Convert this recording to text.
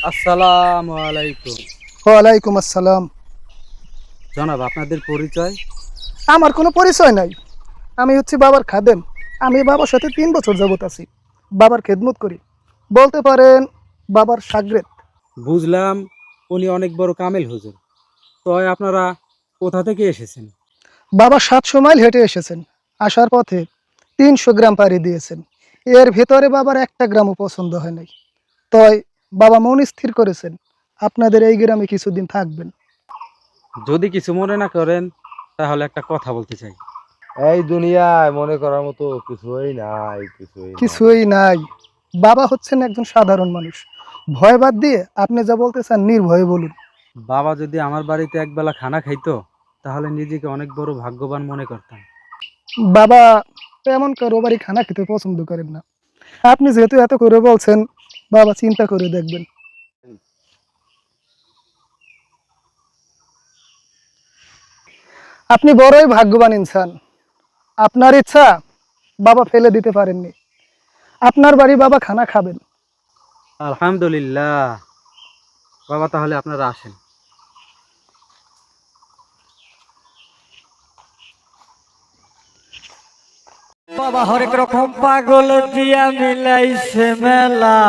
আসসালামু আলাইকুম। ওয়ালাইকুম আসসালাম। জনাব, আপনাদের পরিচয়? আমার কোনো পরিচয় নাই। আমি হচ্ছি বাবার খাদেম। আমি বাবার সাথে ৩ বছর যাবত আছি। বাবার খেদমত করি। বলতে পারেন বাবার শাগরেদ। বুঝলাম, উনি অনেক বড় কামেল হুজুর। তো আপনারা কোথা থেকে এসেছেন? বাবা ৭০০ মাইল হেঁটে এসেছেন। আসার পথে ৩০০ গ্রাম পাড়ি দিয়েছেন। এর ভেতরে বাবার একটা গ্রামও পছন্দ হয় নাই। তাই বাবা মন স্থির করেছেন আপনাদের এই গ্রামে কিছুদিন থাকবেন। যদি কিছু মনে না করেন, তাহলে একটা কথা বলতে চাই। এই দুনিয়ায় মনে করার মতো কিছুই নাই। কিছুই নাই। বাবা হচ্ছেন একজন সাধারণ মানুষ। ভয় বাদ দিয়ে আপনি যা বলতে চান নির্ভয়ে বলুন। বাবা যদি আমার বাড়িতে একবেলা খানা খাইতো, তাহলে নিজেকে অনেক বড় ভাগ্যবান মনে করতাম। বাবা তেমন কারো বাড়ি খানা খেতে পছন্দ করেন না। আপনি যেহেতু এত করে বলছেন, বাবা চিন্তা করে দেখবেন। আপনি বড়ই ভাগ্যবান ইনসান। আপনার ইচ্ছা বাবা ফেলে দিতে পারেননি। আপনার বাড়ি বাবা খানা খাবেন। আলহামদুলিল্লাহ। বাবা, তাহলে আপনারা আসেন। বাবা হরেক রকম পাগল দিয়া মিলাইছে মেলা